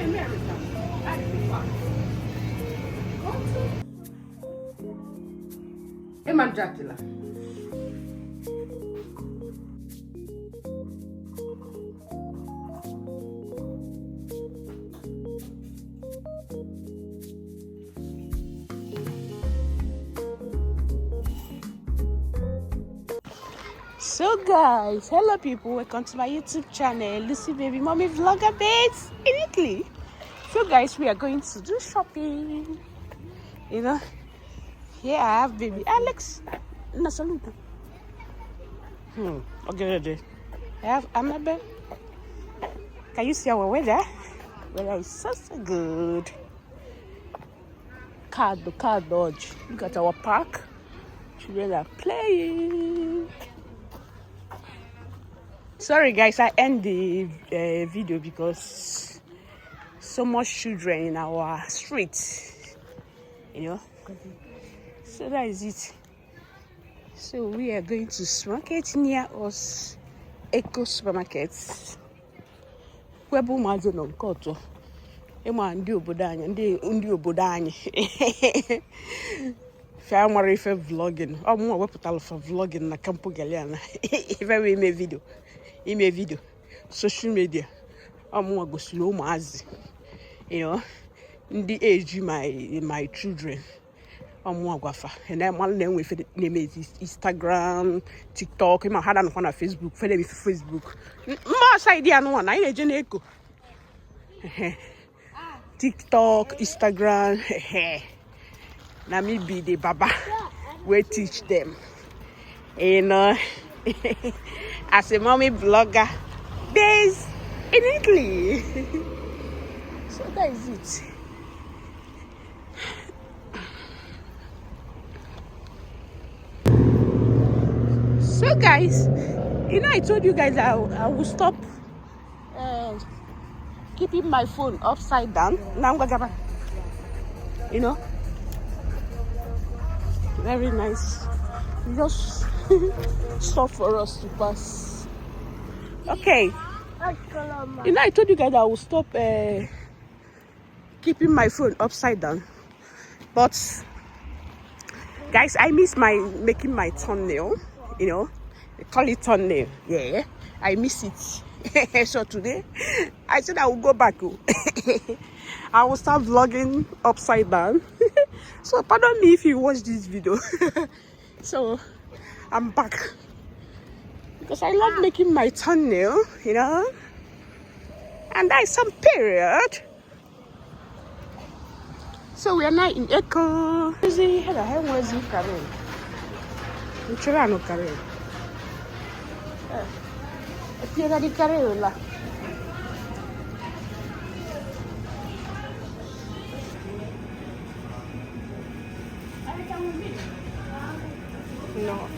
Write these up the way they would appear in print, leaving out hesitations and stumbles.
American. That is the fact. Eman Jatila. So guys, hello people, welcome to my YouTube channel, Lucy Baby Mommy Vlogger Babes in Italy. So guys, we are going to do shopping. You know, here I have baby Alex. No, salute. Okay. I have Annabelle. Can you see our weather? Weather is so good. Car dodge. Look at our park. Children are playing. Sorry guys, I end the video because so much children in our street, you know. So that is it. So we are going to supermarket near us, Eco Supermarkets. Webu mazono koto. Ema ndi obodo anyị, ndi obodo anyị. Family for vlogging. I'm wepụtala for vlogging na Campo Galiana. If I make video. Ime video, social media, gosiri ụmụazị, you know, ndị age my children, gwafa, and I'm one name with name is Instagram, TikTok, ima hada no na Facebook, Facebook. Most idea no one, I ego. TikTok, Instagram, na me be the baba we teach them, you know. As a mommy vlogger based in Italy. So that is it. So guys, you know I told you guys I will stop keeping my phone upside down. Now I'm gonna, you know, very nice. Just stop for us to pass. Okay. You know, I told you guys I will stop keeping my phone upside down. But guys, I miss making my thumbnail. You know, they call it thumbnail. Yeah, I miss it. So today, I said I will go back. I will start vlogging upside down. So pardon me if you watch this video. So I'm back because I love making my thumbnail, you know, and that is some period. So we are now in Eco. Where's he Karen? Karen. Piega di Carella. No.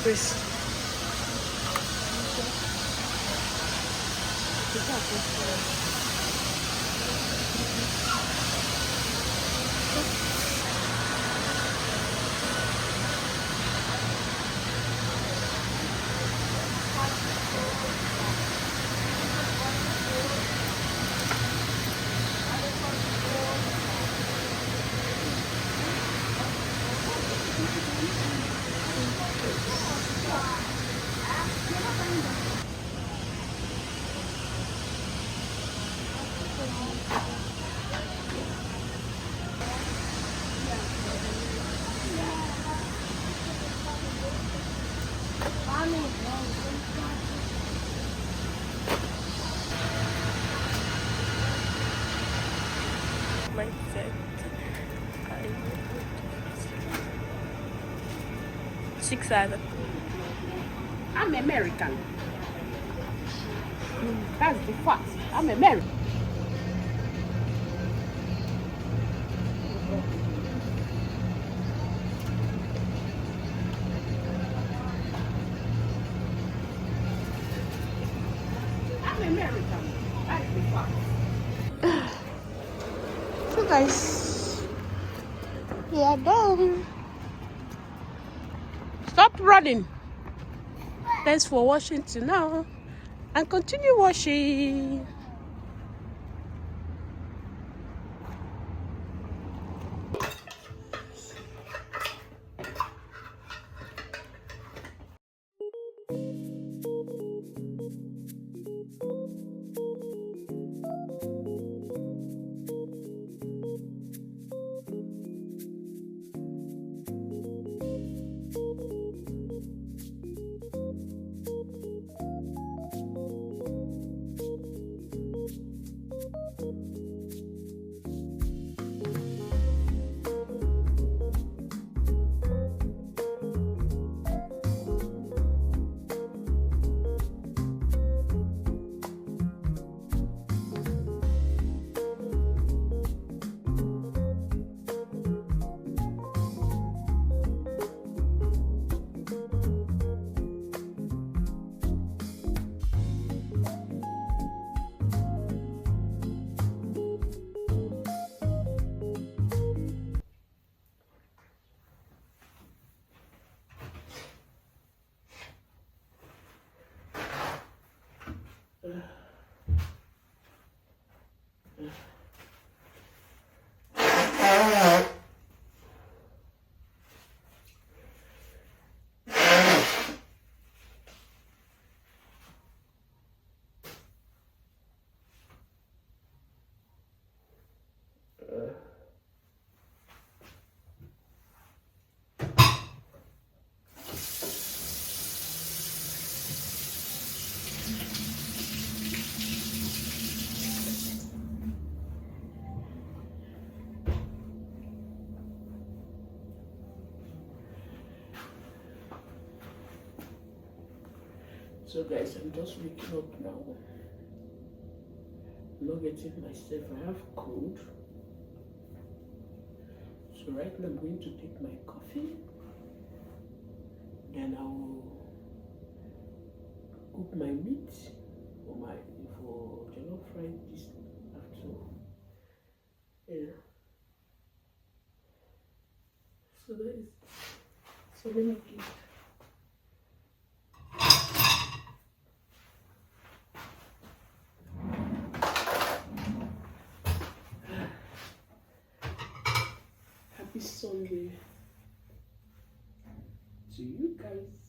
Please. I'm American. That's the fact. I'm American. guys. We are done. Stop running. Thanks for watching till now. And continue watching. So guys, I'm just waking up now. I'm not getting myself. I have cold. So right now I'm going to take my coffee. Then I will cook my meat for jollof fried this afternoon. Yeah. So that is. So let me eat. Happy Sunday to you guys.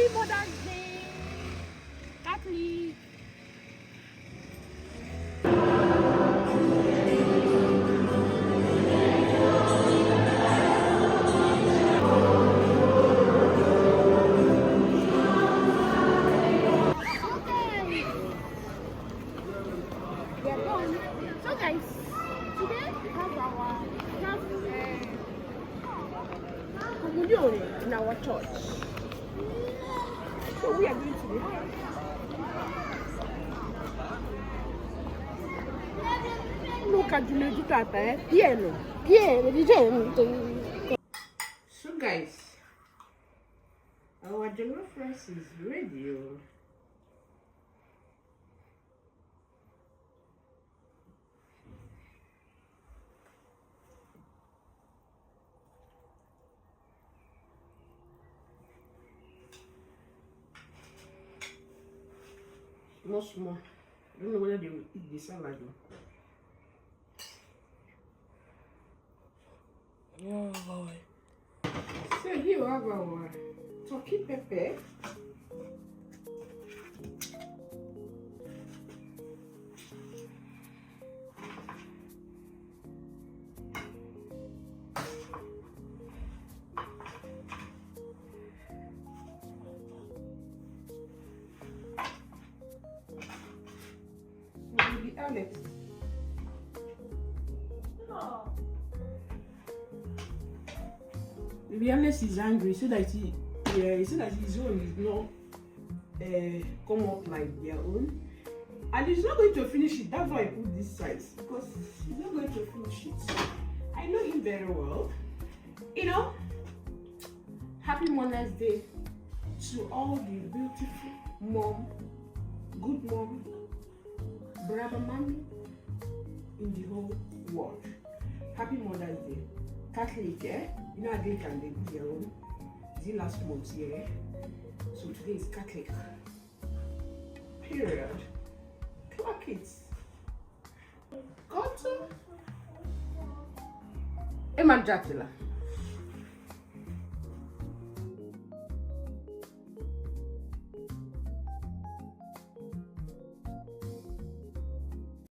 Happy Mother's Day, Catholic. We are done. So guys, today we have our communion in our church. So we are going to be look at the piano. So guys, our jollof rice is ready. Small. I don't know whether they will eat the salad. Oh. So here we have our turkey pepper. Alex. Maybe Alex is angry so that his own is not come up like their own, and he's not going to finish it. That's why I put this size, because he's not going to finish it. I know him very well. You know, happy Mother's Day to all the beautiful mom, good mom, brother mommy in the whole world. Happy Mother's Day. Catholic, eh? You know Anglican, they do their own. The last month, yeah. So today is Catholic. Period. Clock it. Go to Eman Jatila.